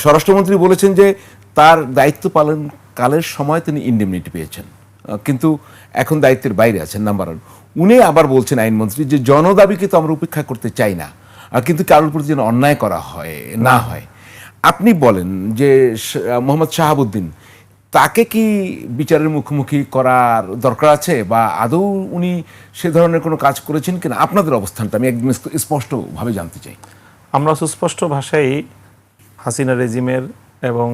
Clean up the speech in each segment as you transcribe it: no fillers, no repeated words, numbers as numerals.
স্বরাষ্ট্রমন্ত্রী বলেছেন যে তার দায়িত্ব পালনকালের সময় তিনি ইন্ডেমনিটি পেয়েছেন, কিন্তু এখন দায়িত্বের বাইরে আছেন, নাম্বার ওয়ান। উনি আবার বলছেন আইনমন্ত্রী যে জনদাবিকে তো আমরা উপেক্ষা করতে চাই না, কিন্তু কারোর প্রতি যেন অন্যায় করা হয় না হয়। আপনি বলেন যে মোহাম্মদ শাহাবুদ্দিন, তাকে কি বিচারের মুখোমুখি করার দরকার আছে, বা আদৌ উনি সে ধরনের কোনো কাজ করেছেন কিনা? আপনাদের অবস্থানটা আমি একদম স্পষ্টভাবে জানতে চাই। আমরা সুস্পষ্ট ভাষায় হাসিনা রেজিমের এবং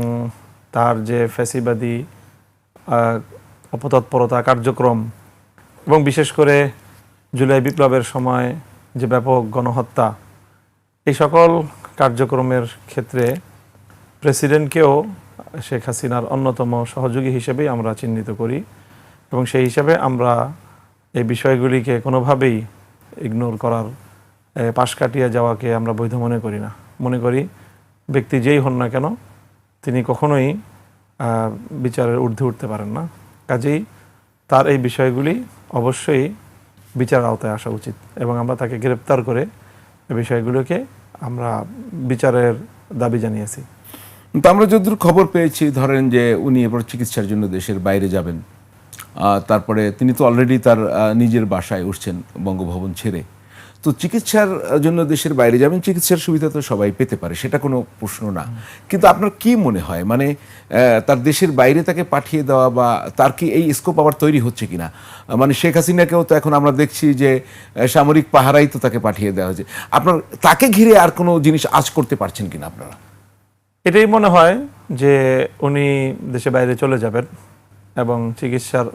তার যে ফ্যাসিবাদী অপতৎপরতা কার্যক্রম এবং বিশেষ করে জুলাই বিপ্লবের সময় যে ব্যাপক গণহত্যা, এই সকল কার্যক্রমের ক্ষেত্রে প্রেসিডেন্টকেও শেখ হাসিনার অন্যতম সহযোগী হিসেবেই আমরা চিহ্নিত করি এবং সেই হিসাবে আমরা এই বিষয়গুলিকে কোনোভাবেই ইগনোর করার, পাশ কাটিয়ে যাওয়াকে আমরা বৈধ মনে করি না। মনে করি ব্যক্তি যেই হন না কেন তিনি কখনোই বিচারের ঊর্ধ্বে উঠতে পারেন না। কাজেই তার এই বিষয়গুলি অবশ্যই বিচার আওতায় আসা উচিত এবং আমরা তাকে গ্রেপ্তার করে এই বিষয়গুলোকে আমরা বিচারের দাবি জানিয়েছি। তো আমরা যতদূর খবর পেয়েছি, ধরেন যে উনি এবার চিকিৎসার জন্য দেশের বাইরে যাবেন, তারপরে তিনি তো অলরেডি তার নিজের বাসায় উঠছেন বঙ্গভবন ছেড়ে। তো চিকিৎসার জন্য দেশের বাইরে যাবেন, চিকিৎসার সুবিধা তো সবাই পেতে পারে, সেটা কোনো প্রশ্ন না। কিন্তু আপনার কি মনে হয়, মানে তার দেশের বাইরে তাকে পাঠিয়ে দেওয়া বা তার কি এই স্কোপ আবার তৈরি হচ্ছে কিনা? মানে শেখ হাসিনাকেও তো এখন আমরা দেখছি যে সামরিক পাহারাই তো তাকে পাঠিয়ে দেওয়া হয়েছে। আপনার তাকে ঘিরে আর কোনো জিনিস আজ করতে পারছেন কিনা আপনারা? এটাই মনে হয় যে উনি দেশে বাইরে চলে যাবেন এবং চিকিৎসার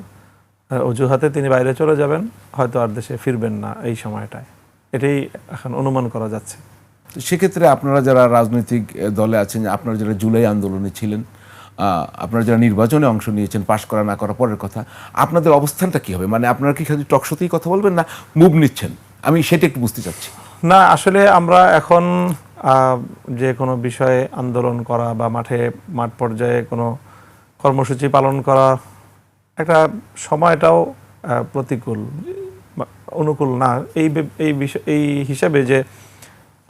অজুহাতে তিনি বাইরে চলে যাবেন, হয়তো আর দেশে ফিরবেন না এই সময়টায়। এটাই এখন অনুমান করা যাচ্ছে। সেক্ষেত্রে আপনারা যারা রাজনৈতিক দলে আছেন, আপনারা যারা জুলাই আন্দোলনে ছিলেন, আপনারা যারা নির্বাচনে অংশ নিয়েছেন, পাশ করা না করা পরের কথা, আপনাদের অবস্থানটা কি হবে? মানে আপনারা কি খালি টকশোতেই কথা বলবেন, না মুভ নিচ্ছেন? আমি সেটা একটু বুঝতে চাচ্ছি। না, আসলে আমরা এখন যে কোনো বিষয়ে আন্দোলন করা বা মাঠ পর্যায়ে কোনো কর্মসূচি পালন করা একটা সময়টাও প্রতিকূল, অনুকূল না এই হিসাবে যে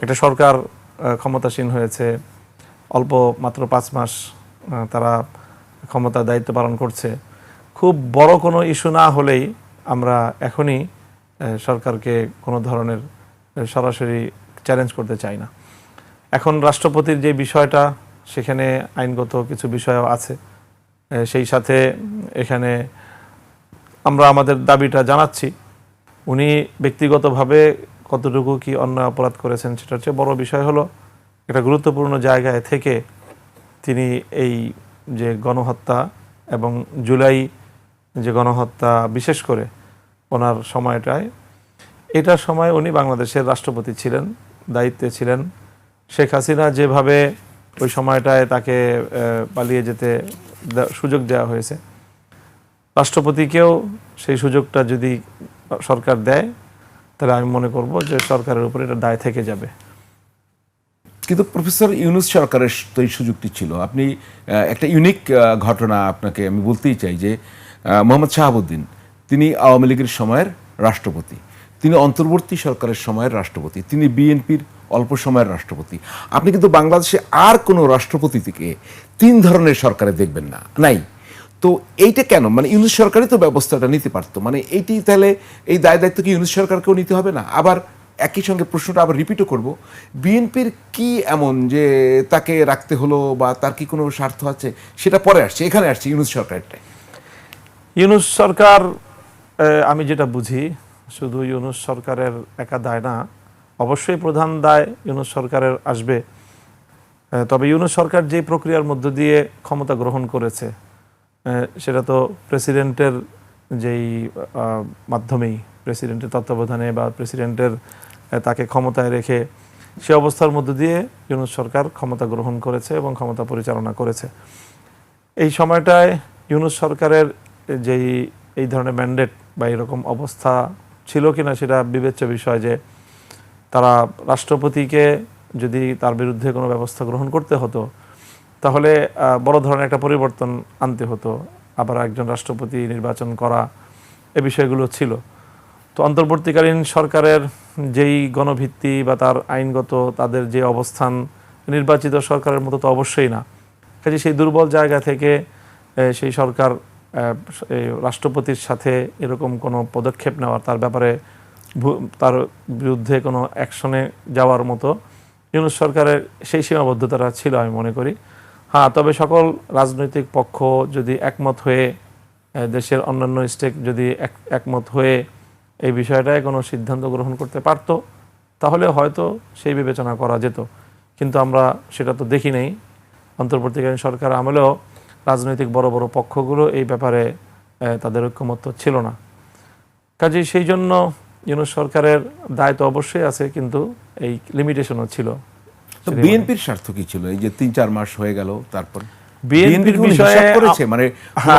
একটা সরকার ক্ষমতাসীন হয়েছে, অল্প মাত্র 5 মাস তারা ক্ষমতার দায়িত্ব পালন করছে। খুব বড় কোনো ইস্যু না হলেই আমরা এখনই সরকারকে কোনো ধরনের সরাসরি চ্যালেঞ্জ করতে চাই না। এখন রাষ্ট্রপতির যে বিষয়টা, সেখানে আইনগত কিছু বিষয়ও আছে, সেই সাথে এখানে আমরা আমাদের দাবিটা জানাচ্ছি। উনি ব্যক্তিগতভাবে কতটুকু কি অন্যায় অপরাধ করেছেন সেটার চেয়ে বড় বিষয় হলো একটা গুরুত্বপূর্ণ জায়গায় থেকে তিনি এই যে গণহত্যা এবং জুলাই যে গণহত্যা, বিশেষ করে ওনার সময়টায়, এটার সময় উনি বাংলাদেশের রাষ্ট্রপতি ছিলেন, দায়িত্বে ছিলেন। শেখ হাসিনা যেভাবে ওই সময়টায় তাকে পালিয়ে যেতে সুযোগ দেওয়া হয়েছে, রাষ্ট্রপতিকেও সেই সুযোগটা যদি সরকার দেয়, তাহলে আমি মনে করব যে সরকারের উপর এটা দায় থেকে যাবে। কিন্তু প্রফেসর ইউনূস সরকারের তো এই সুযোগটি ছিল। আপনি একটা ইউনিক ঘটনা আপনাকে আমি বলতেই চাই যে মোহাম্মদ শাহাবুদ্দিন, তিনি আওয়ামী লীগের সময়ের রাষ্ট্রপতি, তিনি অন্তর্বর্তী সরকারের সময়ের রাষ্ট্রপতি, তিনি বিএনপির অল্প সময়ের রাষ্ট্রপতি। আপনি কিন্তু বাংলাদেশে আর কোনো রাষ্ট্রপতি থেকে 3 ধরনের সরকারে দেখবেন না, নাই। তো এইটা কেন? মানে ইউনূস সরকারই তো ব্যবস্থাটা নিতে পারতো। মানে এইটি তাহলে এই দায়িত্ব কি ইউনূস সরকারকেও নিতে হবে না? আবার একই সঙ্গে প্রশ্নটা আবার রিপিটও করব, বিএনপির কি এমন যে তাকে রাখতে হলো, বা তার কি কোনো স্বার্থ আছে? সেটা পরে আসছে, এখানে আসছে ইউনূস সরকারটাই। ইউনূস সরকার, আমি যেটা বুঝি, শুধু ইউনূস সরকারের একা দায় না, অবশ্যই প্রধান দায় ইউনূস সরকারের আসবে। তবে ইউনূস সরকার যে প্রক্রিয়ার মধ্য দিয়ে ক্ষমতা গ্রহণ করেছে, সেটা তো প্রেসিডেন্টের যেই মাধ্যমেই, প্রেসিডেন্টের তত্ত্বাবধানে বা প্রেসিডেন্টের তাকে ক্ষমতায় রেখে সে অবস্থার মধ্য দিয়ে ইউনূস সরকার ক্ষমতা গ্রহণ করেছে এবং ক্ষমতা পরিচালনা করেছে। এই সময়টায় ইউনূস সরকারের যেই এই ধরনের ম্যান্ডেট বা এরকম অবস্থা ছিল কিনা সেটা বিবেচ্য বিষয়, যে তারা রাষ্ট্রপতিকে যদি তার বিরুদ্ধে কোনো ব্যবস্থা গ্রহণ করতে হতো, তাহলে বড় ধরনের একটা পরিবর্তন আনতে হতো, আবার একজন রাষ্ট্রপতি নির্বাচন করা, এ বিষয়গুলো ছিল। তো অন্তর্বর্তীকালীন সরকারের যেই গণভিত্তি বা তার আইনগত তাদের যে অবস্থান নির্বাচিত সরকারের মতো তো অবশ্যই না। কাজে সেই দুর্বল জায়গা থেকে সেই সরকার এই রাষ্ট্রপতির সাথে এরকম কোনো পদক্ষেপ নেওয়ার, তার ব্যাপারে তার বিরুদ্ধে কোনো অ্যাকশনে যাওয়ার মতো ইউনূস সরকারের সেই সীমাবদ্ধতাটা ছিল আমি মনে করি। হ্যাঁ, তবে সকল রাজনৈতিক পক্ষ যদি একমত হয়ে, দেশের অন্যান্য স্টেক যদি একমত হয়ে এই বিষয়টায় কোনো সিদ্ধান্ত গ্রহণ করতে পারত, তাহলে হয়তো সেই বিবেচনা করা যেত। কিন্তু আমরা সেটা তো দেখি নাই। অন্তর্বর্তীকালীন সরকার আমলেও রাজনৈতিক বড় বড় পক্ষগুলো এই ব্যাপারে তাদের ঐক্যমত্য ছিল না। কাজেই সেই জন্য ইউনূস সরকারের দায় তো অবশ্যই আছে, কিন্তু এই লিমিটেশনও ছিল। তো বিএনপির স্বার্থ কি ছিল এই যে ৩-৪ মাস হয়ে গেল? তারপর বিএনপির বিষয়ে করেছে, মানে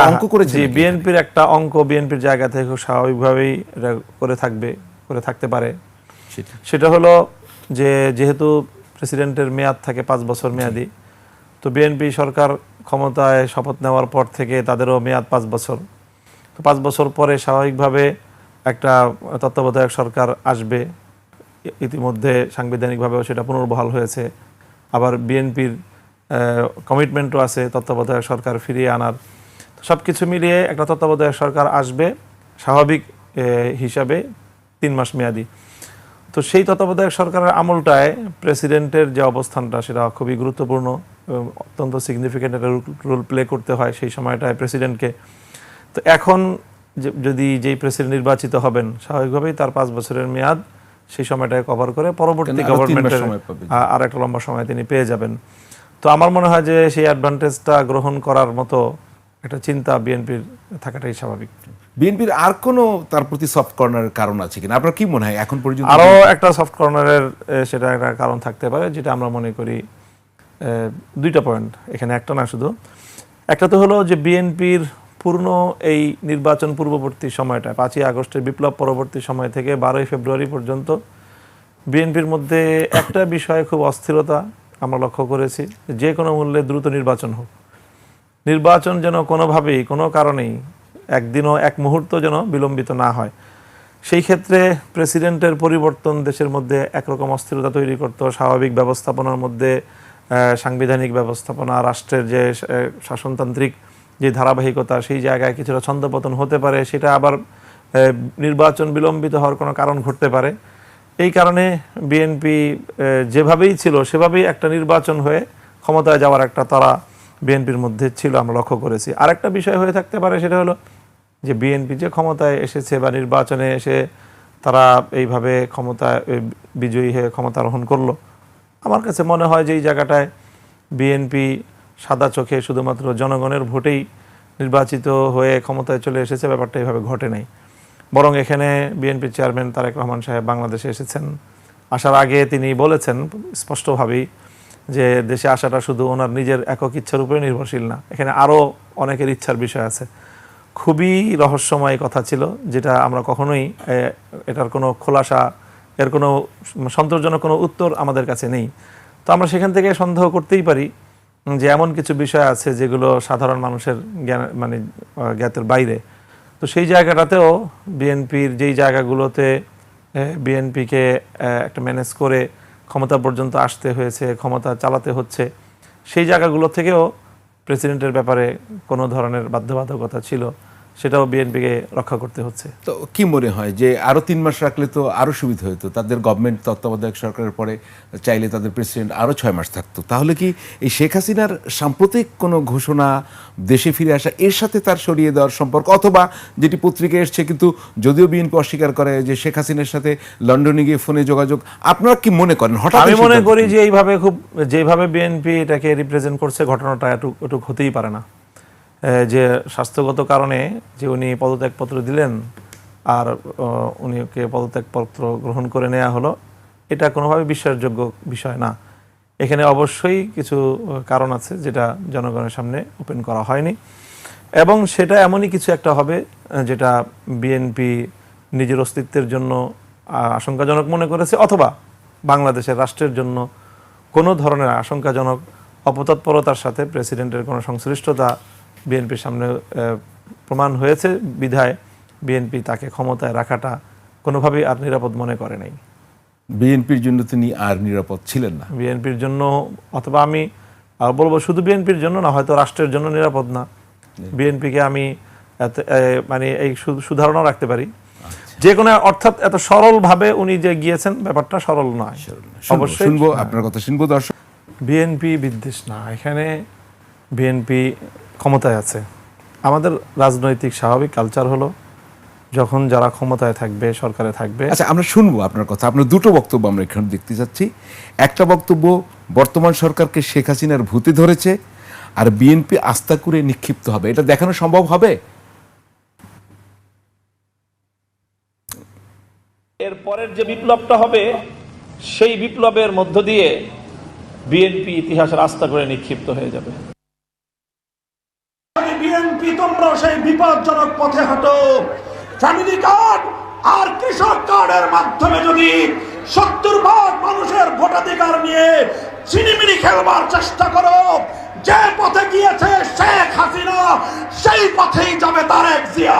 অঙ্ক করেছে, বিএনপির একটা অঙ্ক বিএনপির জায়গা থেকে স্বাভাবিকভাবেই এটা করে থাকতে পারে। সেটা হলো যে যেহেতু প্রেসিডেন্টের মেয়াদ থাকে 5 বছর মেয়াদি, তো বিএনপি সরকার ক্ষমতায় শপথ নেওয়ার পর থেকে তাদেরও মেয়াদ 5 বছর। তো 5 বছর পরে স্বাভাবিকভাবে একটা তত্ত্বাবধায়ক সরকার আসবে। ইতিমধ্যে সাংবিধানিকভাবেও সেটা পুনর্বহাল হয়েছে। আবার বিএনপির কমিটমেন্টও আছে তত্ত্বাবধায়ক সরকার ফিরিয়ে আনার। সব কিছু মিলিয়ে একটা তত্ত্বাবধায়ক সরকার আসবে স্বাভাবিক হিসাবে 3 মাস মেয়াদি। তো সেই তত্ত্বাবধায়ক সরকারের আমলটায় প্রেসিডেন্টের যে অবস্থানটা সেটা খুবই গুরুত্বপূর্ণ, অত্যন্ত সিগনিফিকেন্ট একটা রোল প্লে করতে হয় সেই সময়টায় প্রেসিডেন্টকে। তো এখন যদি যেই প্রেসিডেন্ট নির্বাচিত হবেন, স্বাভাবিকভাবেই তার 5 বছরের মেয়াদ সেই সময়টায় কভার করে পরবর্তী গভর্নমেন্টের আর একটা লম্বা সময় তিনি পেয়ে যাবেন। তো আমার মনে হয় যে সেই অ্যাডভান্টেজটা গ্রহণ করার মতো একটা চিন্তা বিএনপির থাকাটাই স্বাভাবিক। বিএনপির আর কোনো তার প্রতি সফট কর্নারের কারণ আছে কিনা আপনার কি মনে হয় এখন পর্যন্ত? আরও একটা সফট কর্নারের সেটা একটা কারণ থাকতে পারে, যেটা আমরা মনে করি 2টা পয়েন্ট, এখানে একটা না শুধু। একটা তো হলো যে বিএনপির পূর্ণ এই নির্বাচন পূর্ববর্তী সময়টা 5ই আগস্টের বিপ্লব পরবর্তী সময় থেকে 12ই ফেব্রুয়ারি পর্যন্ত বিএনপির মধ্যে একটা বিষয়ে খুব অস্থিরতা আমরা লক্ষ্য করেছি, যে কোনো মূল্যে দ্রুত নির্বাচন হোক। নির্বাচন যেন কোনোভাবেই কোনো কারণেই একদিনও এক মুহূর্ত যেন বিলম্বিত না হয়। সেই ক্ষেত্রে প্রেসিডেন্টের পরিবর্তন দেশের মধ্যে একরকম অস্থিরতা তৈরি করত। স্বাভাবিক ব্যবস্থাপনার মধ্যে সাংবিধানিক ব্যবস্থাপনা, রাষ্ট্রের যে শাসনতান্ত্রিক যে ধারাবাহিকতা, সেই জায়গায় কিছুটা ছন্দপতন হতে পারে, সেটা আবার নির্বাচন বিলম্বিত হওয়ার কোনো কারণ ঘটতে পারে। এই কারণে বিএনপি যেভাবেই ছিল সেভাবেই একটা নির্বাচন হয়ে ক্ষমতায় যাওয়ার একটা তারা বিএনপির মধ্যে ছিল, আমরা লক্ষ্য করেছি। আরেকটা বিষয় হয়ে থাকতে পারে, সেটা হলো যে বিএনপি যে ক্ষমতায় এসেছে বা নির্বাচনে এসে তারা এইভাবে ক্ষমতায় বিজয়ী হয়ে ক্ষমতা আরোহণ করলো, আমার কাছে মনে হয় যে এই জায়গাটায় বিএনপি সাদা চোখে শুধুমাত্র জনগণের ভোটেই নির্বাচিত হয়ে ক্ষমতায় চলে এসেছে, ব্যাপারটা এইভাবে ঘটে নাই। বরং এখানে বিএনপির চেয়ারম্যান তারেক রহমান সাহেব বাংলাদেশে এসেছেন। আসার আগে তিনি বলেছেন স্পষ্টভাবেই যে দেশে আসাটা শুধু ওনার নিজের একক ইচ্ছার উপরে নির্ভরশীল না, এখানে আরও অনেকের ইচ্ছার বিষয় আছে। খুবই রহস্যময় কথা ছিল, যেটা আমরা কখনোই এটার কোনো খোলাসা, এর কোনো সন্তোষজনক কোনো উত্তর আমাদের কাছে নেই। তো আমরা সেখান থেকে সন্দেহ করতেই পারি যে এমন কিছু বিষয় আছে যেগুলো সাধারণ মানুষের জ্ঞাতের বাইরে। তো সেই জায়গাটাতেও বিএনপির যেই জায়গাগুলোতে বিএনপিকে একটা ম্যানেজ করে ক্ষমতা পর্যন্ত আসতে হয়েছে, ক্ষমতা চালাতে হচ্ছে, সেই জায়গাগুলো থেকেও প্রেসিডেন্টের ব্যাপারে কোনো ধরনের বাধ্যবাধকতা ছিল, সেটাও বিএনপিকে রক্ষা করতে হচ্ছে। তো কি মনে হয় যে আরও 3 মাস রাখলে তো আরও সুবিধা হতো? তাদের গভর্নমেন্ট তত্ত্বাবধায়ক সরকারের পরে চাইলে তাদের প্রেসিডেন্ট আরও 6 মাস থাকতো। তাহলে কি এই শেখ হাসিনার সাম্প্রতিক কোনো ঘোষণা, দেশে ফিরে আসা, এর সাথে তার সরিয়ে দেওয়ার সম্পর্ক, অথবা যেটি পত্রিকায় এসছে কিন্তু যদিও বিএনপি অস্বীকার করে যে শেখ হাসিনার সাথে লন্ডনে গিয়ে ফোনে যোগাযোগ, আপনারা কি মনে করেন? হঠাৎ আমি মনে করি যে যেভাবে বিএনপি এটাকে রিপ্রেজেন্ট করছে, ঘটনাটা এটুক হতেই পারে না। যে স্বাস্থ্যগত কারণে যে উনি পদত্যাগপত্র দিলেন আর উনিকে পদত্যাগপত্র গ্রহণ করে নেওয়া হলো, এটা কোনোভাবে বিশ্বাসযোগ্য বিষয় না। এখানে অবশ্যই কিছু কারণ আছে যেটা জনগণের সামনে ওপেন করা হয়নি, এবং সেটা এমনই কিছু একটা হবে যেটা বিএনপি নিজের অস্তিত্বের জন্য আশঙ্কাজনক মনে করেছে, অথবা বাংলাদেশের রাষ্ট্রের জন্য কোনো ধরনের আশঙ্কাজনক অপতৎপরতার সাথে প্রেসিডেন্টের কোনো সংশ্লিষ্টতা বিএনপির সামনে প্রমাণ হয়েছে বিধায় বিএনপি তাকে ক্ষমতায় রাখাটা কোনোভাবেই আর নিরাপদ মনে করে নাই। বিএনপির জন্য তিনি আর নিরাপদ ছিলেন না। বিএনপির জন্য, অথবা আমি বলবো শুধু বিএনপির জন্য না, হয়তো রাষ্ট্রের জন্য নিরাপদ না। বিএনপিকে আমি মানে এই সুধারণা রাখতে পারি যে কোনো, অর্থাৎ এত সরল ভাবে উনি যে গিয়েছেন, ব্যাপারটা সরল নয়। অবশ্যই শুনবো আপনার কথা, শুনবো দর্শক। বিএনপি বিদ্বেষ না, এখানে বিএনপি ক্ষমতায় আছে। আমাদের রাজনৈতিক স্বাভাবিক কালচার হলো যখন যারা ক্ষমতায় থাকবে, সরকারে থাকবে। আচ্ছা, আমরা শুনবো আপনার কথা। আপনার দুটো বক্তব্য আমরা এখানে দেখতে যাচ্ছি। একটা বক্তব্য, বর্তমান সরকারকে শেখ হাসিনার ভূতে ধরেছে আর বিএনপি আস্থা করে নিক্ষিপ্ত হবে, এটা দেখানো সম্ভব হবে? এর পরের যে বিপ্লবটা হবে, সেই বিপ্লবের মধ্য দিয়ে বিএনপি ইতিহাসের আস্থা করে নিক্ষিপ্ত হয়ে যাবে। বিএনপি তোমরা সেই বিপজ্জনক পথে হাঁটো। ফ্যামিলি কার্ড আর কৃষক কার্ডের মাধ্যমে যদি 70% মানুষের ভোটাধিকার নিয়ে চিনিমিনি খেলবার চেষ্টা করো, যে পথে গিয়েছে শেখ হাসিনা সেই পথেই যাবে তারেক জিয়া।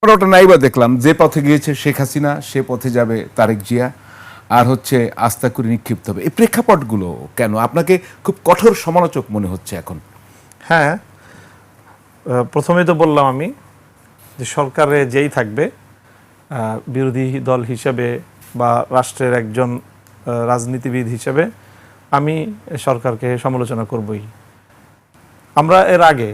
আমরা ওটা নাইবা দেখলাম, যে পথে গিয়েছে শেখ হাসিনা সে পথে যাবে তারেক জিয়া, আর হচ্ছে আস্থা করে নিক্ষিপ্ত হবে। এই প্রেক্ষাপটগুলো কেন আপনাকে খুব কঠোর সমালোচক মনে হচ্ছে এখন? হ্যাঁ, প্রথমেই তো বললাম আমি যে সরকারে যেই থাকবে, বিরোধী দল হিসেবে বা রাষ্ট্রের একজন রাজনীতিবিদ হিসেবে আমি সরকারকে সমালোচনা করবই। আমরা এর আগে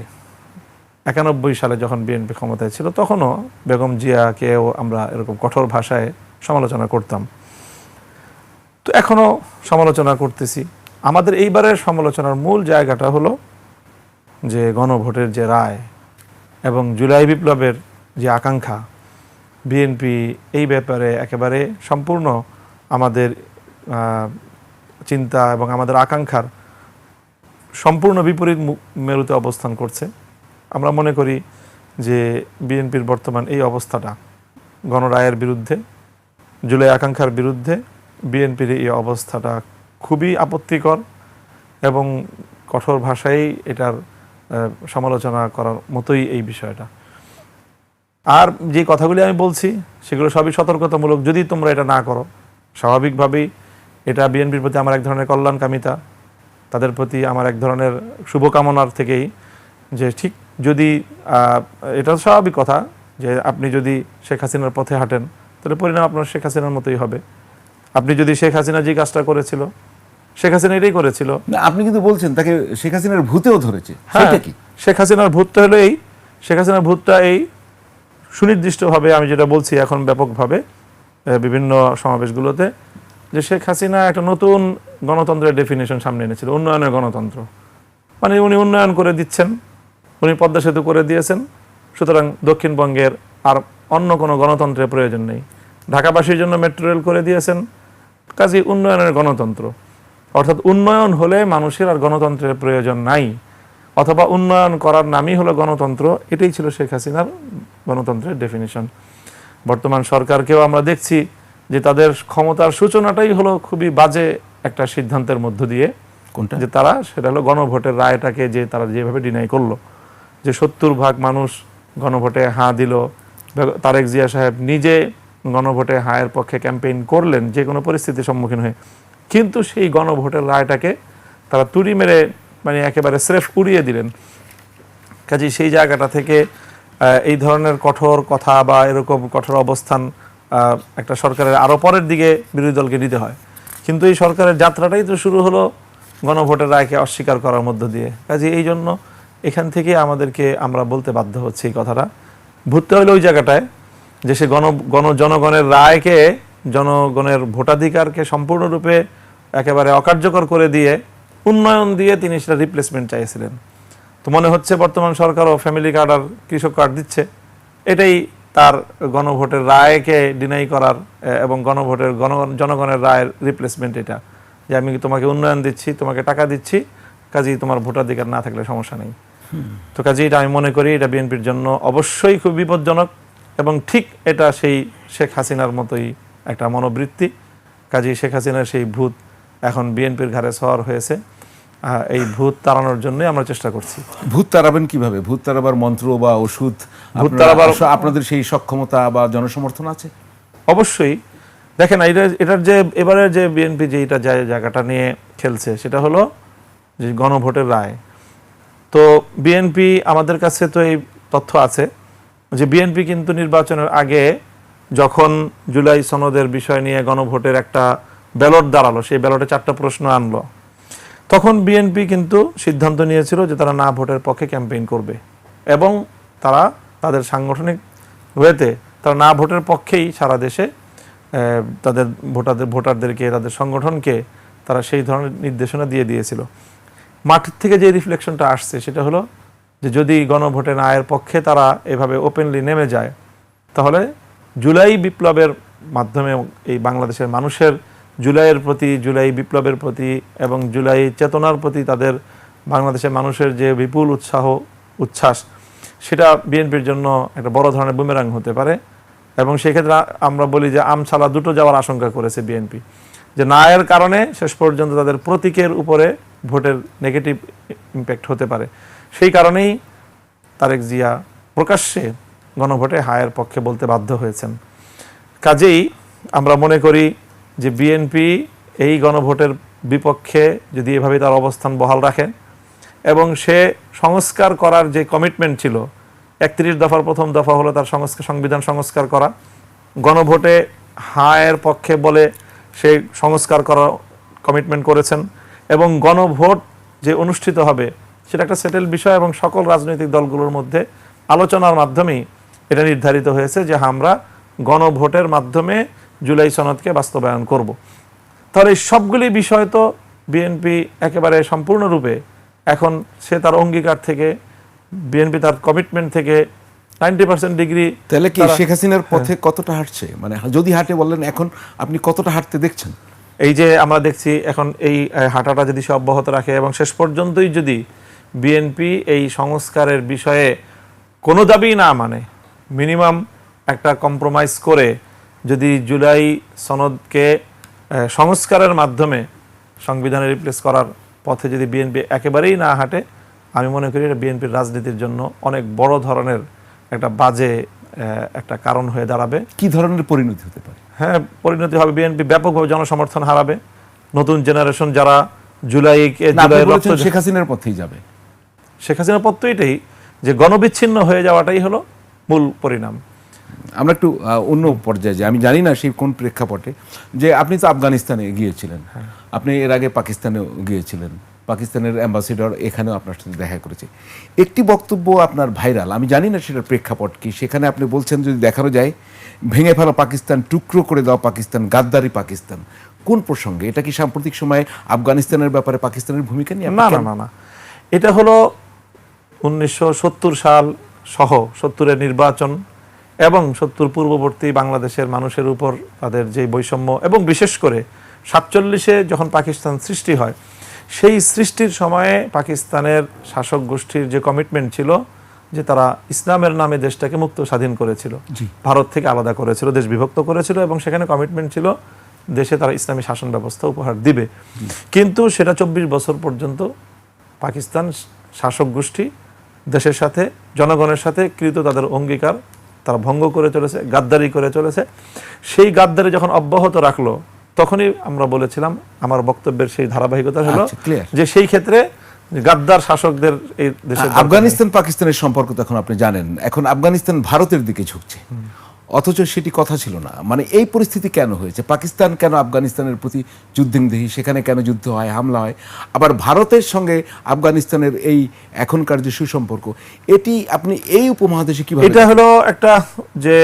91 সালে যখন বিএনপি ক্ষমতায় ছিল, তখনও বেগম জিয়াকেও আমরা এরকম কঠোর ভাষায় সমালোচনা করতাম। তো এখনও সমালোচনা করতেছি। আমাদের এইবারের সমালোচনার মূল জায়গাটা হলো যে গণভোটের যে রায় এবং জুলাই বিপ্লবের যে আকাঙ্ক্ষা, বিএনপি এই ব্যাপারে একেবারে সম্পূর্ণ আমাদের চিন্তা এবং আমাদের আকাঙ্ক্ষার সম্পূর্ণ বিপরীত মেরুতে অবস্থান করছে। আমরা মনে করি যে বিএনপির বর্তমান এই অবস্থাটা গণরায়ের বিরুদ্ধে, জুলাই আকাঙ্ক্ষার বিরুদ্ধে বিএনপির এই অবস্থাটা খুবই আপত্তিকর এবং কঠোর ভাষায় এটার সমালোচনা করার মতোই এই বিষয়টা। আর যে কথাগুলি আমি বলছি সেগুলো সবই সতর্কতামূলক। যদি তোমরা এটা না করো, স্বাভাবিকভাবেই এটা বিএনপির প্রতি আমার এক ধরনের কল্যাণকামিতা, তাদের প্রতি আমার এক ধরনের শুভকামনার থেকেই যে ঠিক যদি এটা স্বাভাবিক কথা যে আপনি যদি শেখ হাসিনার পথে হাঁটেন তাহলে পরিণাম আপনার শেখ হাসিনার মতোই হবে। আপনি যদি শেখ হাসিনা যে কাজটা করেছিল, শেখ হাসিনা এটাই করেছিল। না, আপনি কিন্তু বলছেন তাকে শেখ হাসিনার ভূতেও ধরেছে, হ্যাঁ, সেটা কি? শেখ হাসিনার ভূতটা হলো এই, শেখ হাসিনার ভূতটা এই সুনির্দিষ্টভাবে আমি যেটা বলছি এখন ব্যাপকভাবে বিভিন্ন সমাবেশগুলোতে, যে শেখ হাসিনা একটা নতুন গণতন্ত্রের ডেফিনেশন সামনে এনেছিল, উন্নয়নের গণতন্ত্র। মানে উনি উন্নয়ন করে দিচ্ছেন, উনি পদ্মা সেতু করে দিয়েছেন, সুতরাং দক্ষিণবঙ্গের আর অন্য কোনো গণতন্ত্রের প্রয়োজন নেই। ঢাকাবাসীর জন্য মেট্রো রেল করে দিয়েছেন, কাজেই উন্নয়নের গণতন্ত্র। অর্থাৎ উন্নয়ন হলে মানুষের আর গণতন্ত্রের প্রয়োজন নাই, অথবা উন্নয়ন করার নামই হলো গণতন্ত্র। এটাই ছিল শেখ হাসিনার গণতন্ত্রের ডেফিনিশন। বর্তমান সরকারকেও আমরা দেখছি যে তাদের ক্ষমতার সূচনাটাই হলো খুবই বাজে একটা সিদ্ধান্তের মধ্য দিয়ে। কোনটা? যে তারা, সেটা হলো গণভোটের রায়টাকে যে তারা যেভাবে ডিনাই করলো, যে 70% মানুষ গণভোটে হাঁ দিল। তারেক জিয়া সাহেব নিজে গণভোটে হাঁয়ের পক্ষে ক্যাম্পেইন করলেন যে কোনো পরিস্থিতির সম্মুখীন হয়ে, কিন্তু সেই গণভোটের রায়টাকে তারা তুড়ি মেরে মানে একেবারে স্রেফ উড়িয়ে দিলেন। কাজেই সেই জায়গাটা থেকে এই ধরনের কঠোর কথা বা এরকম কঠোর অবস্থান একটা সরকারের আরও পরের দিকে বিরোধী দলকে নিতে হয়। কিন্তু এই সরকারের যাত্রাটাই তো শুরু হলো গণভোটের রায়কে অস্বীকার করার মধ্য দিয়ে। কাজেই এই জন্য এখান থেকে আমাদেরকে আমরা বলতে বাধ্য হচ্ছে এই কথাটা। ভূতটা হলো ওই জায়গাটায় যে সে জনগণের রায়কে, জনগণের ভোটাধিকারকে সম্পূর্ণরূপে একেবারে অকার্যকর করে দিয়ে উন্নয়ন দিয়ে তিনি সেটা রিপ্লেসমেন্ট চাইছিলেন। তো মনে হচ্ছে বর্তমান সরকারও ফ্যামিলি কার্ড আর কৃষক কার্ড দিচ্ছে, এটাই তার গণভোটের রায়কে ডিনাই করার এবং গণভোটের জনগণের রায়ের রিপ্লেসমেন্ট। এটা যে আমি তোমাকে উন্নয়ন দিচ্ছি, তোমাকে টাকা দিচ্ছি, কাজেই তোমার ভোটাধিকার না থাকলে সমস্যা নেই। তো কাজেই এটা আমি মনে করি এটা বিএনপির জন্য অবশ্যই খুব বিপজ্জনক এবং ঠিক এটা সেই শেখ হাসিনার মতোই একটা মনোবৃত্তি। কাজেই শেখ হাসিনার সেই ভূত এখন বিএনপির ঘাড়ে সওয়ার হয়েছে। এই ভূত তাড়ানোর জন্যই আমরা চেষ্টা করছি। ভূত তাড়াবেন কিভাবে? ভূত তাড়াবার মন্ত্র বা ওষুধ, ভূত তাড়াবার আপনাদের সেই সক্ষমতা বা জনসমর্থন আছে? অবশ্যই দেখেন এটার যে এবারে যে বিএনপি যে এটা জায়গাটা নিয়ে খেলছে সেটা হলো যে গণভোটের রায়। তো বিএনপি, আমাদের কাছে তো এই তথ্য আছে যে বিএনপি কিন্তু নির্বাচনের আগে যখন জুলাই সনদের বিষয় নিয়ে গণভোটের একটা ব্যালট দাঁড়ালো, সেই ব্যালটে 4টা প্রশ্ন আনলো, তখন বিএনপি কিন্তু সিদ্ধান্ত নিয়েছিল যে তারা না ভোটের পক্ষে ক্যাম্পেইন করবে এবং তারা তাদের সাংগঠনিক ওয়েতে তারা না ভোটের পক্ষেই সারা দেশে তাদের ভোটারদেরকে, তাদের সংগঠনকে তারা সেই ধরনের নির্দেশনা দিয়ে দিয়েছিল। মাঠ থেকে যে রিফ্লেকশনটা আসছে সেটা হলো যে যদি গণভোটে না এর পক্ষে তারা এভাবে ওপেনলি নেমে যায়, তাহলে জুলাই বিপ্লবের মাধ্যমে এই বাংলাদেশের মানুষের জুলাইয়ের প্রতি, জুলাই বিপ্লবের প্রতি এবং জুলাই চেতনার প্রতি তাদের বাংলাদেশের মানুষের যে বিপুল উচ্ছ্বাস, সেটা বিএনপির জন্য একটা বড় ধরনের বুমেরাং হতে পারে। এবং সেক্ষেত্রে আমরা বলি যে আমছালা দুটো যাওয়ার আশঙ্কা করেছে বিএনপি, যে না এর কারণে শেষ পর্যন্ত তাদের প্রতীকের উপরে ভোটের নেগেটিভ ইম্প্যাক্ট হতে পারে। সেই কারণেই তারেক জিয়া প্রকাশ্যে গণভোটে হায়ের পক্ষে বলতে বাধ্য হয়েছেন। কাজেই আমরা মনে করি যে বিএনপি এই গণভোটের বিপক্ষে যদি এভাবে তার অবস্থান বহাল রাখেন এবং সে সংস্কার করার যে কমিটমেন্ট ছিল, 31 দফার প্রথম দফা হলো তার সংবিধান সংস্কার করা, গণভোটে হায়ের পক্ষে বলে সে সংস্কার করার কমিটমেন্ট করেছেন এবং গণভোট যে অনুষ্ঠিত হবে সেটা একটা সেটেল বিষয় এবং সকল রাজনৈতিক দলগুলোর মধ্যে আলোচনার মাধ্যমেই এটা নির্ধারিত হয়েছে যে আমরা গণভোটের মাধ্যমে জুলাই সনদকে বাস্তবায়ন করব। তাহলে এই সবগুলি বিষয় তো বিএনপি একেবারে সম্পূর্ণরূপে এখন সে তার অঙ্গীকার থেকে, বিএনপি তার কমিটমেন্ট থেকে 90% ডিগ্রি। তাহলে কি শেখ হাসিনার পথে কতটা হাঁটছে, মানে যদি হাঁটে বললেন, এখন আপনি কতটা হাঁটতে দেখছেন? এই যে আমরা দেখছি এখন এই হাঁটাটা যদি সে অব্যাহত রাখে এবং শেষ পর্যন্তই যদি বিএনপি এই সংস্কারের বিষয়ে কোনো দাবি না মানে, মিনিমাম একটা কম্প্রোমাইজ করে যদি জুলাই সনদকে সংস্কারের মাধ্যমে সংবিধানে রিপ্লেস করার পথে যদি বিএনপি একেবারেই না হাঁটে, আমি মনে করি এটা বিএনপির রাজনীতির জন্য অনেক বড় ধরনের একটা বাজে একটা কারণ হয়ে দাঁড়াবে। কি ধরনের পরিণতি হতে পারে? হ্যাঁ, পরিণতি হবে বিএনপি ব্যাপকভাবে জনসমর্থন হারাবে। নতুন জেনারেশন যারা শেখ হাসিনার পথেই যাবে, শেখ হাসিনার পথ তো এটাই যে গণবিচ্ছিন্ন হয়ে যাওয়াটাই হলো মূল পরিণাম। আমরা একটু অন্য পর্যায়ে যাই। আমি জানি না সেই কোন প্রেক্ষাপটে, যে আপনি তো আফগানিস্তানে গিয়েছিলেন, আপনি এর আগে পাকিস্তানেও গিয়েছিলেন, পাকিস্তানের অ্যাম্বাসিডর এখানেও আপনার সাথে দেখা করেছে। একটি বক্তব্য আপনার ভাইরাল, আমি জানি না সেটার প্রেক্ষাপট কি, সেখানে আপনি বলছেন যদি দেখানো যায়, ভেঙে ফেলো পাকিস্তান, টুকরো করে দাও পাকিস্তান, গাদ্দারি পাকিস্তান। কোন প্রসঙ্গে? এটা কি সাম্প্রতিক সময়ে আফগানিস্তানের ব্যাপারে পাকিস্তানের ভূমিকা নিয়ে? না না না, এটা হলো 1970 সাল সহ 70-এর নির্বাচন এবং 70 পূর্ববর্তী বাংলাদেশের মানুষের উপর তাদের যে বৈষম্য, এবং বিশেষ করে 47-এ যখন পাকিস্তান সৃষ্টি হয়, সেই সৃষ্টির সময়ে পাকিস্তানের শাসক গোষ্ঠীর যে কমিটমেন্ট ছিল যে তারা ইসলামের নামে দেশটাকে মুক্ত স্বাধীন করেছিল, ভারত থেকে আলাদা করেছিল, দেশ বিভক্ত করেছিল এবং সেখানে কমিটমেন্ট ছিল দেশে তারা ইসলামী শাসন ব্যবস্থা উপহার দিবে। কিন্তু সেটা 24 বছর পর্যন্ত পাকিস্তান শাসক গোষ্ঠী দেশের সাথে, জনগণের সাথে কৃত তাদের অঙ্গীকার তারা ভঙ্গ করে চলেছে, গাদ্দারি করে চলেছে। সেই গাদ্দারি যখন অব্যাহত রাখলো, তখনই আমরা বলেছিলাম, আমার বক্তব্যের সেই ধারাবাহিকতা হলো যে সেই ক্ষেত্রে গাদ্দার শাসকদের এই দেশে। আফগানিস্তান পাকিস্তানের সম্পর্ক তো এখন আপনি জানেন, এখন আফগানিস্তান ভারতের দিকে ঝুঁকছে, অথচ সেটি কথা ছিল না। মানে এই পরিস্থিতি কেন হয়েছে? পাকিস্তান কেন আফগানিস্তানের প্রতি যুদ্ধংদেহী? সেখানে কেন যুদ্ধ হয়, হামলা হয়? আবার ভারতের সঙ্গে আফগানিস্তানের এই এখনকার যে সুসম্পর্ক, এটি আপনি এই উপমহাদেশে কিভাবে? এটা হলো একটা যে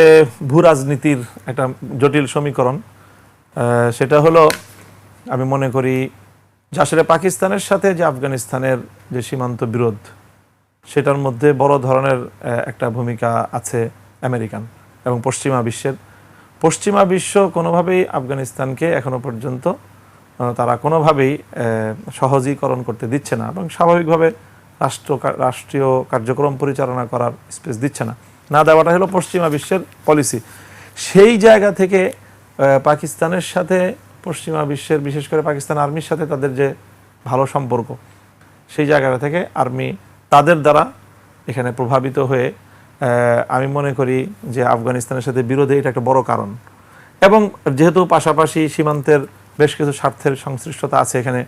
ভূ রাজনীতির একটা জটিল সমীকরণ। সেটা হলো, আমি মনে করি যে আসলে পাকিস্তানের সাথে যে আফগানিস্তানের যে সীমান্ত বিরোধ, সেটার মধ্যে বড় ধরনের একটা ভূমিকা আছে আমেরিকান এবং পশ্চিমা বিশ্ব কোনোভাবেই আফগানিস্তানকে এখনো পর্যন্ত তারা কোনোভাবেই সহজীকরণ করতে দিচ্ছে না এবং স্বাভাবিকভাবে রাষ্ট্রীয় কার্যক্রম পরিচালনা করার স্পেস দিচ্ছে না। না দেওয়াটা হলো পশ্চিমা বিশ্বের পলিসি। সেই জায়গা থেকে পাকিস্তানের সাথে পশ্চিমা বিশ্বের, বিশেষ করে পাকিস্তান আর্মির সাথে তাদের যে ভালো সম্পর্ক, সেই জায়গাটা থেকে আর্মি তাদের দ্বারা এখানে প্রভাবিত হয়ে আমি মনে করি যে আফগানিস্তানের সাথে বিরোধে এটা একটা বড় কারণ। এবং যেহেতু পাশাপাশি সীমান্তের বেশ কিছু স্বার্থের সংশ্লিষ্টতা আছে এখানে,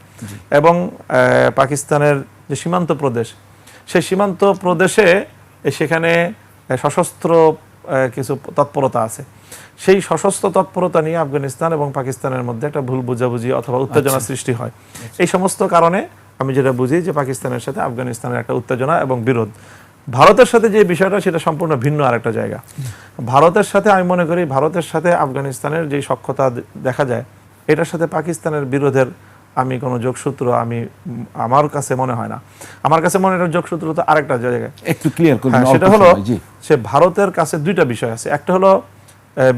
এবং পাকিস্তানের যে সীমান্ত প্রদেশ, সেই সীমান্ত প্রদেশে সেখানে সশস্ত্র কিছু তৎপরতা আছে। সেই সশস্ত্র তৎপরতা নিয়ে আফগানিস্তান এবং পাকিস্তানের মধ্যে একটা ভুল বোঝাবুঝি অথবা উত্তেজনা সৃষ্টি হয়। এই সমস্ত কারণে আমি যেটা বুঝি যে পাকিস্তানের সাথে আফগানিস্তানের একটা উত্তেজনা এবং বিরোধ। ভারতের সাথে যে বিষয়টা সেটা সম্পূর্ণ ভিন্ন আরেকটা জায়গা। ভারতের সাথে আমি মনে করি ভারতের সাথে আফগানিস্তানের যে সখ্যতা দেখা যায়, এটার সাথে পাকিস্তানের বিরোধের আমি কোনো যোগসূত্র আমার কাছে মনে হয় না। আমার কাছে মনে হয় যোগসূত্র তো আরেকটা জায়গায় একটু ক্লিয়ার করুন। সেটা হলো সে ভারতের কাছে দুইটা বিষয় আছে। একটা হলো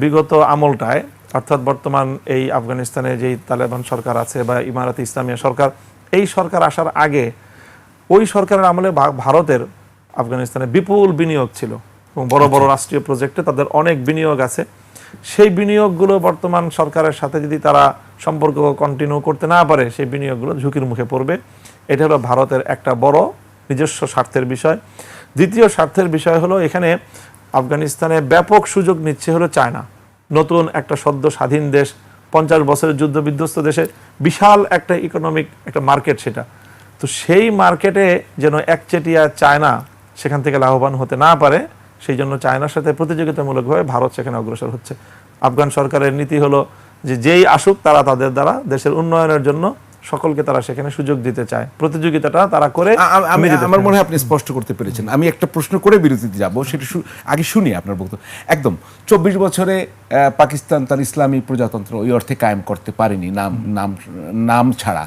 বিগত আমলটায়, অর্থাৎ বর্তমান এই আফগানিস্তানে যেই তালেবান সরকার আছে বা ইমারাতে ইসলামিয়া সরকার, এই সরকার আসার আগে ওই সরকারের আমলে ভারতের আফগানিস্তানে বিপুল বিনিয়োগ ছিল এবং বড় বড় রাষ্ট্রীয় প্রজেক্টে তাদের অনেক বিনিয়োগ আছে। সেই বিনিয়োগগুলো বর্তমান সরকারের সাথে যদি তারা সম্পর্ক কন্টিনিউ করতে না পারে, সেই বিনিয়োগগুলো ঝুঁকির মুখে পড়বে। এটা হলো ভারতের একটা বড় নিজস্ব স্বার্থের বিষয়। দ্বিতীয় স্বার্থের বিষয় হলো এখানে আফগানিস্তানে ব্যাপক সুযোগ নিচ্ছে হলো চায়না, নতুন একটা সদ্য স্বাধীন দেশ, 50 বছরের যুদ্ধ বিধ্বস্ত দেশে বিশাল একটা ইকোনমিক একটা মার্কেট সেটা। তো সেই মার্কেটে যেন একচেটিয়া চায়না সেখান থেকে লাভবান হতে না পারে, সেই জন্য চায়নার সাথে প্রতিযোগিতামূলকভাবে ভারত সেখানে অগ্রসর হচ্ছে। আফগান সরকারের নীতি হলো যে যেই আসুক তারা তাদের দ্বারা দেশের উন্নয়নের জন্য সকলকে তারা সেখানে সুযোগ দিতে চায়, প্রতিযোগিতাটা তারা করে। আমার মনে হয় আপনি স্পষ্ট করতে পেরেছেন। আমি একটা প্রশ্ন করে বিরতিতে যাব, সেটা আগে শুনি আপনার বক্তব্য। একদম 24 বছরে পাকিস্তান তার ইসলামী প্রজাতন্ত্র ওই অর্থে কায়েম করতে পারেনি, নাম ছাড়া।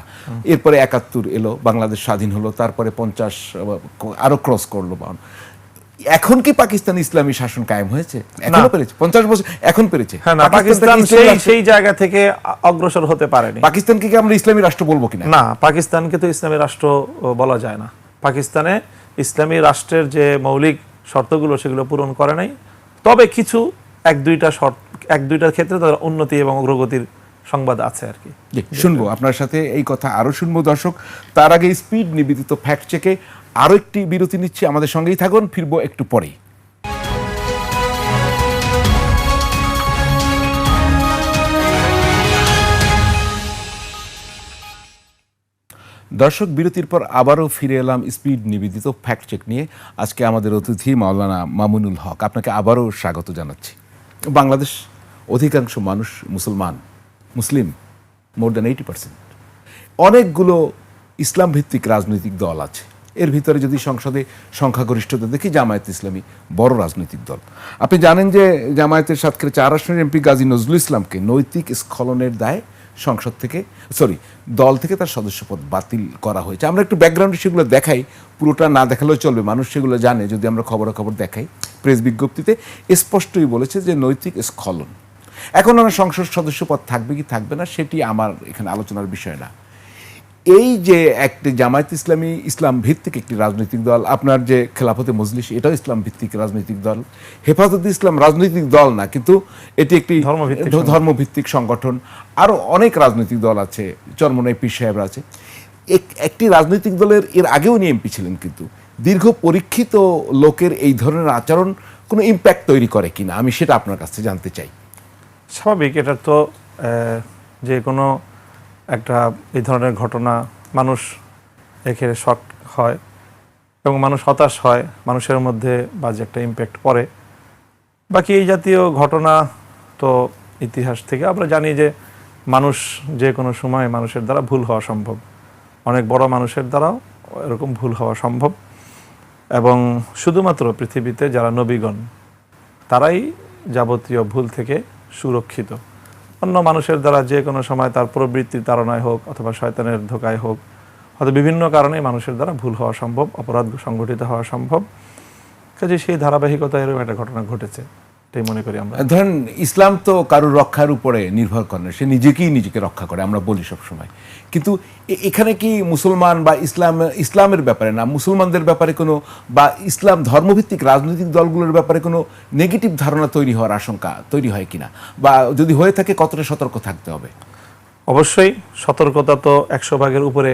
এরপরে 71 এলো, বাংলাদেশ স্বাধীন হলো, তারপরে 50 আরো ক্রস করলো। এখন কি পাকিস্তান ইসলামী শাসন কায়েম হয়েছে? এখনো পেরেছে? 50 বছর এখন পেরেছে? হ্যাঁ, না, পাকিস্তান সেই জায়গা থেকে অগ্রসর হতে পারেনি। পাকিস্তানকে কি আমরা ইসলামী রাষ্ট্র বলবো কিনা? না, পাকিস্তানকে তো ইসলামী রাষ্ট্র বলা যায় না। পাকিস্তানে ইসলামী রাষ্ট্রের যে মৌলিক শর্তগুলো সেগুলো পূরণ করে নাই। তবে কিছু এক দুইটার ক্ষেত্রে তাদের উন্নতি এবং অগ্রগতির সংবাদ আছে আর কি। শুনবো আপনার সাথে এই কথা আরো শুনবো দর্শক। তার আগে স্পিড নিবেদিত ফ্যাক্ট চেকে আরো একটি বিরতি নিচ্ছি, আমাদের সঙ্গেই থাকুন, ফিরবো একটু পরেই। দর্শক, বিরতির পর আবারও ফিরে এলাম স্পিড নিবেদিত ফ্যাক্ট চেক নিয়ে। আজকে আমাদের অতিথি মাওলানা মামুনুল হক, আপনাকে আবারও স্বাগত জানাচ্ছি। বাংলাদেশ অধিকাংশ মানুষ মুসলিম, মোর দ্যান 80%। অনেকগুলো ইসলাম ভিত্তিক রাজনৈতিক দল আছে। এর ভিতরে যদি সংসদে সংখ্যাগরিষ্ঠতা দেখি, জামায়াত ইসলামী বড় রাজনৈতিক দল। আপনি জানেন যে জামায়াতের সাতক্ষীরা 4 আসনের এমপি গাজী নজরুল ইসলামকে নৈতিক স্খলনের দায়ে দল থেকে তার সদস্যপদ বাতিল করা হয়েছে। আমরা একটু ব্যাকগ্রাউন্ডে সেগুলো দেখাই, পুরোটা না দেখালেও চলবে, মানুষ সেগুলো জানে। যদি আমরা খবরাখবর দেখাই, প্রেস বিজ্ঞপ্তিতে স্পষ্টই বলেছে যে নৈতিক স্খলন। এখন আমার সংসদ সদস্যপদ থাকবে কি থাকবে না সেটি আমার এখানে আলোচনার বিষয় না। এই যে একটি জামায়াত ইসলামী ইসলাম ভিত্তিক একটি রাজনৈতিক দল, আপনার যে খেলাফতে মজলিস এটাও ইসলাম ভিত্তিক রাজনৈতিক দল, হেফাজতে ইসলাম রাজনৈতিক দল না, কিন্তু এটি একটি ধর্মভিত্তিক সংগঠন। আরও অনেক রাজনৈতিক দল আছে, চরমনাই পীর সাহেবরা আছে। একটি রাজনৈতিক দলের এর আগেও উনি এমপি ছিলেন, কিন্তু দীর্ঘ পরীক্ষিত লোকের এই ধরনের আচরণ কোনো ইম্প্যাক্ট তৈরি করে কিনা, আমি সেটা আপনার কাছে জানতে চাই। স্বাভাবিক, এটা তো যে কোনো একটা এই ধরনের ঘটনা মানুষ দেখে শক হয় এবং মানুষ হতাশ হয়, মানুষের মধ্যে বাজে একটা ইম্প্যাক্ট পড়ে। বাকি এই জাতীয় ঘটনা তো ইতিহাস থেকে আমরা জানি যে মানুষ যে কোনো সময় মানুষের দ্বারা ভুল হওয়া সম্ভব, অনেক বড় মানুষের দ্বারাও এরকম ভুল হওয়া সম্ভব। এবং শুধুমাত্র পৃথিবীতে যারা নবীগণ তারাই যাবতীয় ভুল থেকে সুরক্ষিত। অন্য মানুষের দ্বারা যে কোনো সময় তার প্রবৃত্তির তাড়নায় হোক অথবা শয়তানের ধোকায় হোক, হয়তো বিভিন্ন কারণে মানুষের দ্বারা ভুল হওয়া সম্ভব, অপরাধ সংঘটিত হওয়া সম্ভব। কাজে সেই ধারাবাহিকতা এরকম একটা ঘটনা ঘটেছে, এটাই মনে করি আমরা। ধরেন ইসলাম তো কারোর রক্ষার উপরে নির্ভর করে না, সে নিজেকে রক্ষা করে, আমরা বলি সবসময়। কিন্তু এখানে কি মুসলমান বা ইসলামের ব্যাপারে না, মুসলমানদের ব্যাপারে কোনো বা ইসলাম ধর্মভিত্তিক রাজনৈতিক দলগুলোর ব্যাপারে কোনো নেগেটিভ ধারণা তৈরি হওয়ার আশঙ্কা তৈরি হয় কিনা, বা যদি হয়ে থাকে কতটা সতর্ক থাকতে হবে? অবশ্যই সতর্কতা তো 100 ভাগের উপরে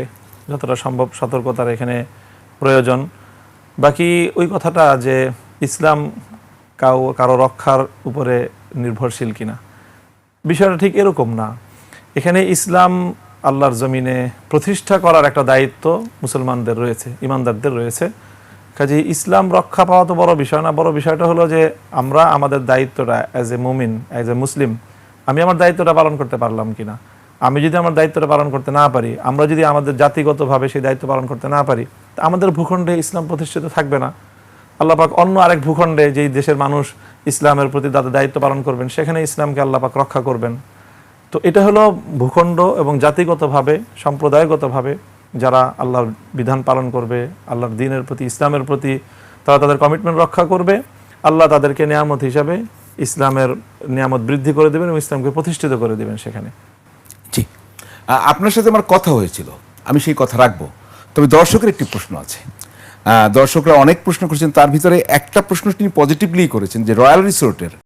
যতটা সম্ভব সতর্কতার এখানে প্রয়োজন। বাকি ওই কথাটা যে ইসলাম কারো রক্ষার উপরে নির্ভরশীল কিনা, বিষয়টা ঠিক এরকম না। এখানে ইসলাম আল্লাহর জমিনে প্রতিষ্ঠা করার একটা দায়িত্ব মুসলমানদের রয়েছে, ইমানদারদের রয়েছে। কাজে ইসলাম রক্ষা পাওয়া তো বড় বিষয় না, বড় বিষয়টা হলো যে আমরা আমাদের দায়িত্বটা অ্যাজ এ মুমিন, অ্যাজ এ মুসলিম, আমি আমার দায়িত্বটা পালন করতে পারলাম কিনা। আমি যদি আমার দায়িত্বটা পালন করতে না পারি, আমরা যদি আমাদের জাতিগতভাবে সেই দায়িত্ব পালন করতে না পারি, তা আমাদের ভূখণ্ডে ইসলাম প্রতিষ্ঠিত থাকবে না। আল্লাহ পাক অন্য আরেক ভূখণ্ডে যেই দেশের মানুষ ইসলামের প্রতি তাদের দায়িত্ব পালন করবেন, সেখানে ইসলামকে আল্লাহ পাক রক্ষা করবেন। তো এটা হলো ভূখণ্ড এবং জাতিগতভাবে, সম্প্রদায়গতভাবে যারা আল্লাহর বিধান পালন করবে, আল্লাহর দ্বীনের প্রতি, ইসলামের প্রতি তারা তাদের কমিটমেন্ট রক্ষা করবে, আল্লাহ তাদেরকে নিয়ামত হিসাবে ইসলামের নিয়ামত বৃদ্ধি করে দেবেন এবং ইসলামকে প্রতিষ্ঠিত করে দেবেন সেখানে। জি, আপনার সাথে আমার কথা হয়েছিল, আমি সেই কথা রাখবো। তবে দর্শকের একটি প্রশ্ন আছে, দর্শকরা অনেক প্রশ্ন করেছেন, তার ভিতরে একটা প্রশ্ন তিনি পজিটিভলি করেছেন যে রয়্যাল রিসোর্টের